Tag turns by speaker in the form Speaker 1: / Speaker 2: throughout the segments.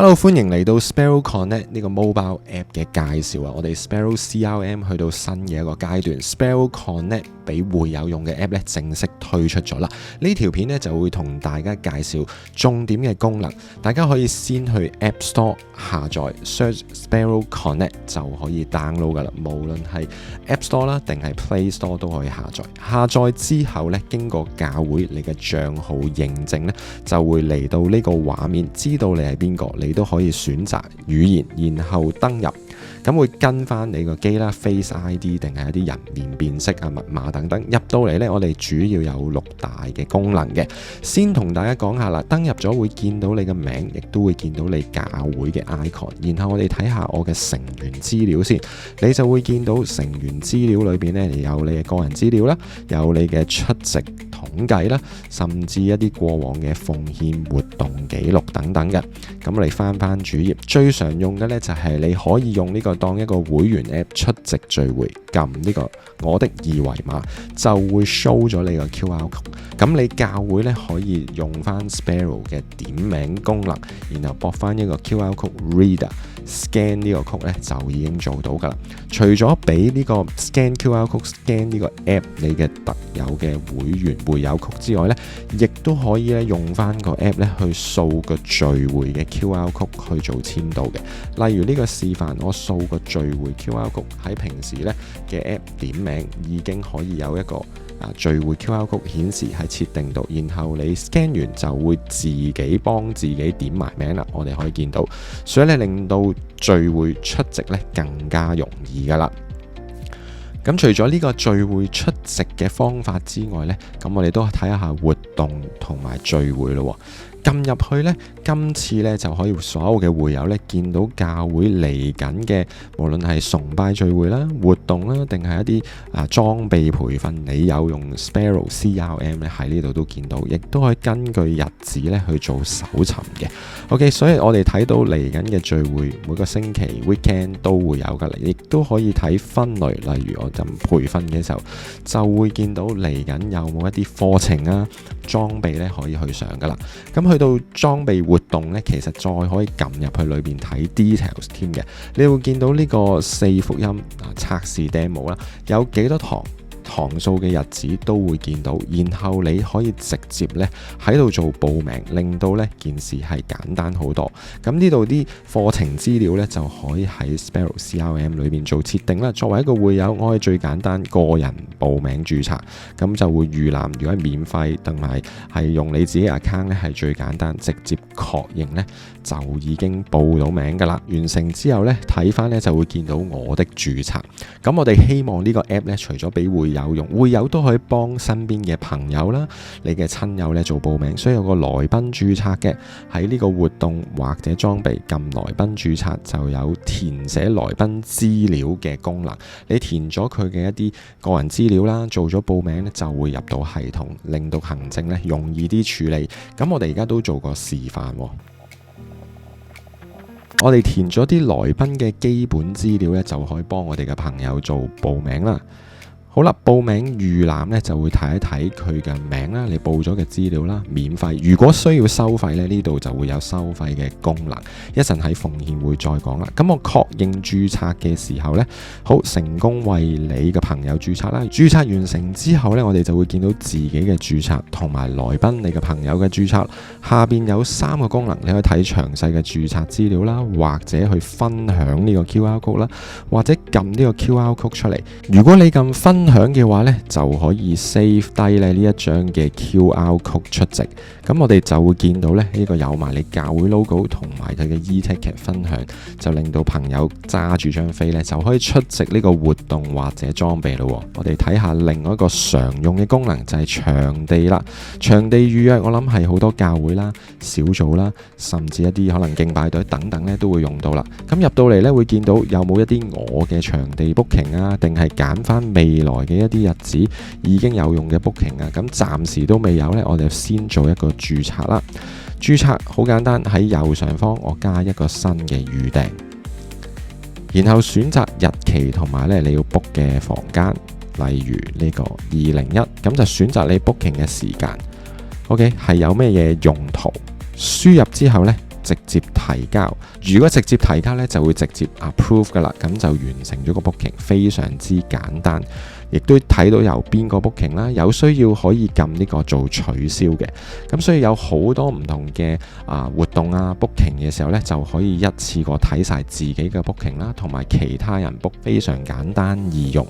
Speaker 1: Hello， 歡迎嚟到 Sparrow Connect 呢個 mobile app 嘅介紹啊！我哋 Sparrow CRM 去到新嘅一個階段 ，Sparrow Connect 俾會友用嘅 app 咧正式推出咗啦。呢條片咧就會同大家介紹重點嘅功能，大家可以先去 App Store 下載 ，search Sparrow Connect 就可以 download 噶啦。無論係 App Store 啦，定係 Play Store 都可以下載。下載之後咧，經過教會你嘅帳號認證咧，就會嚟到呢個畫面，知道你係邊個。你都可以選擇語言，然後登入，咁會跟翻你個機啦 ，Face ID 定係一啲人面辨識啊、密碼等等。入到嚟呢，我哋主要有6大嘅功能嘅。先同大家講下啦，登入咗會見到你嘅名，亦都會見到你教會嘅 icon。然後我哋睇下我嘅成員資料先，你就會見到成員資料裏邊呢，有你嘅個人資料啦，有你嘅出席統計啦，甚至一啲過往嘅奉獻活動記錄等等嘅。咁我哋翻主頁，最常用嘅呢就係你可以用呢個當一個會員 app 出席聚會，撳呢個我的二維碼就會 show 咗你個 QR code。咁你教會呢可以用翻 Sparrow 嘅點名功能，然後駁翻一個 QR code reader。scan 呢個曲咧就已經做到噶啦。除咗俾呢個 scan QR code、scan 呢個 app 你嘅特有嘅會友曲之外咧，亦都可以咧用翻個 app 咧去掃個聚會嘅 QR code 去做簽到嘅。例如呢個示範，我掃個聚會 QR code 喺平時咧嘅 app 點名已經可以有一個聚會 QR code 顯示喺設定度，然後你 scan 完就會自己幫自己點埋名啦。我哋可以見到，所以咧令到聚會出席咧更加容易噶啦。咁除咗呢個聚會出席嘅方法之外呢，咁我哋都睇下活動同埋聚會咯。撳入去呢，今次呢就可以所有嘅會友呢見到教會嚟緊嘅，無論係崇拜聚會啦、活動啦，定係一啲裝備培訓，你有用 Sparrow CRM 呢喺呢度都見到，亦都可以根據日子呢去做搜尋嘅。OK， 所以我哋睇到嚟緊嘅聚會，每個星期 weekend 都會有噶啦，亦都可以睇分類，例如我就培訓嘅時候就會見到嚟緊有冇一啲課程啊、裝備呢可以去上噶啦。咁去到裝備活動呢，其實再可以撳入去裏邊睇 details 添嘅。你會見到呢個4福音測試 demo 啦，有幾多堂數嘅日子都會見到，然後你可以直接呢喺度做報名，令到呢件事係簡單好多。咁呢度啲課程資料呢，就可以喺 Sparrow CRM 裏面做設定啦。作為一個會友，我可以最簡單個人報名註冊，咁就會預覽。如果係免費同埋係用你自己 account 呢，係最簡單，直接確認呢就已經報到名噶啦。完成之後呢，睇翻呢就會見到我的註冊。咁我哋希望呢個 app 呢，除咗俾會友用，會友都可以幫身邊嘅朋友啦、你嘅親友咧做報名，所以有個來賓註冊嘅，喺呢個活動或者裝備撳來賓註冊，就有填寫來賓資料嘅功能。你填咗佢嘅一啲個人資料啦，做咗報名咧就會入到系統，令到行政咧容易啲處理。咁我哋而家都做個示範喎。我哋填咗啲來賓嘅基本資料咧，就可以幫我哋嘅朋友做報名啦。好啦，報名預覽咧就會睇一睇佢嘅名啦，你報咗嘅資料啦，免費。如果需要收費咧，呢度就會有收費嘅功能。一陣喺奉獻會再講啦。咁我確認註冊嘅時候呢，好，成功為你嘅朋友註冊啦。註冊完成之後呢，我哋就會見到自己嘅註冊同埋來賓你嘅朋友嘅註冊。下邊有3個功能，你可以睇詳細嘅註冊資料啦，或者去分享呢個 QR code 啦，或者撳呢個 QR code 出嚟。如果你撳分享嘅話呢，就可以 save 低呢一張嘅 QR code 出席。咁我哋就會見到呢個有埋你教會 logo 同埋佢嘅 e-ticket 分享，就令到朋友揸住張飛呢就可以出席呢個活動或者裝備咯。我哋睇下另外一個常用嘅功能就係場地啦。場地預約我諗係好多教會啦、小組啦，甚至一啲可能敬拜隊等等呢都會用到啦。咁入到嚟呢，會見到有冇一啲我嘅場地 booking 啊，定係揀翻未來嘅一啲日子已經有用嘅 booking 啊。咁暫時都未有呢，我哋先做一個註冊啦。註冊好簡單，喺右上方我加一個新嘅預訂，然後選擇日期同埋你要 book 嘅房間，例如呢個201，咁就選擇你 booking 嘅時間。OK， 係有咩嘢用途？輸入之後呢，直接提交。如果直接提交呢，就會直接 approve 噶啦，咁就完成咗個 booking， 非常之簡單。亦都睇到由邊個 booking 啦，有需要可以撳呢個做取消嘅。咁所以有好多唔同嘅活動啊 booking 嘅時候呢，就可以一次過睇晒自己嘅 booking 啦，同埋其他人 book， 非常簡單易用。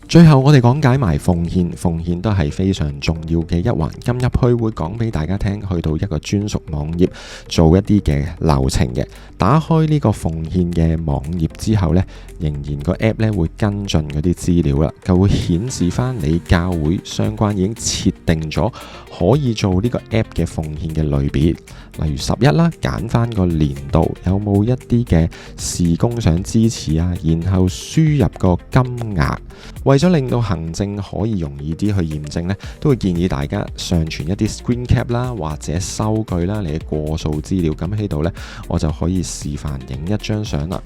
Speaker 1: 最後我哋講解埋奉獻都係非常重要嘅一環。撳入去會講俾大家聽，去到一個專屬網頁做一啲嘅流程嘅。打開呢個奉獻嘅網頁之後呢，仍然個 app 咧會跟進嗰啲資料啦，就會顯示翻你教會相關已經設定咗可以做呢個 app 嘅奉獻嘅類別，例如11啦，揀翻個年度有冇一啲嘅事工想支持啊，然後輸入個金額。為咗令到行政可以容易啲去驗證呢，都會建議大家上傳一啲 screen cap 啦，或者收據啦，你嘅過數資料。咁喺度呢，我就可以示範影一張相啦。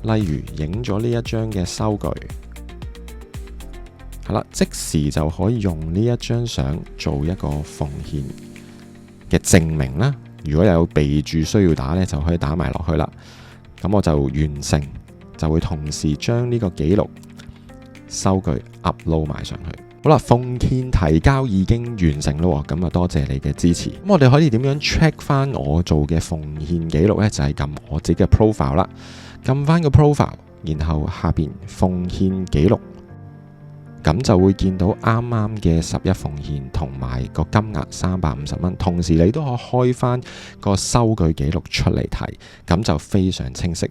Speaker 1: 例如影咗呢一張嘅收據，係啦，即時就可以用呢一張相做一個奉獻嘅證明啦。如果有備註需要打呢，就可以打埋落去啦。咁我就完成，就會同時將呢個記錄收據 upload 埋上去。好啦，奉獻提交已經完成咯，咁啊多謝你嘅支持。咁我哋可以點樣 check 翻我做嘅奉獻記錄呢？就係撳我自己嘅 profile 啦，撳翻個 profile， 然後下邊奉獻記錄，咁就會見到啱啱嘅11奉獻同埋個金額350蚊。同時你都可以開翻個收據記錄出嚟睇，咁就非常清晰。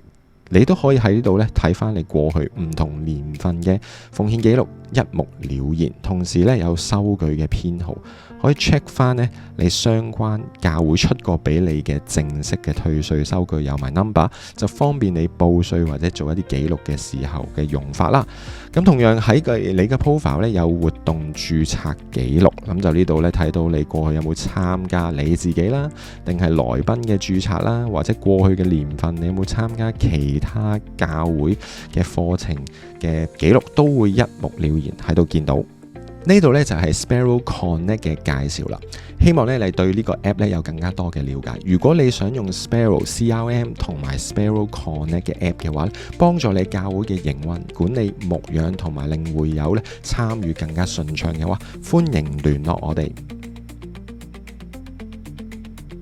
Speaker 1: 你都可以喺呢度咧睇翻你過去唔同年份嘅奉獻記錄，一目了然。同時咧有收據嘅編號，可以 check 翻呢你相關教會出過俾你嘅正式嘅退稅收據有埋 number， 就方便你報稅或者做一啲記錄嘅時候嘅用法啦。咁同樣喺你嘅 profile 咧有活動註冊記錄，咁就呢度咧睇到你過去有冇參加你自己啦，定係來賓嘅註冊啦，或者過去嘅年份你有冇參加其他教會嘅課程嘅記錄，都會一目了然喺度見到。呢度咧就係 Sparrow Connect 嘅介紹啦。希望咧你對呢個 app 咧有更加多嘅了解。如果你想用 Sparrow CRM 同埋 Sparrow Connect 嘅 app 嘅話，幫助你教會嘅營運、管理、牧養同埋令會友咧參與更加順暢嘅話，歡迎聯絡我哋。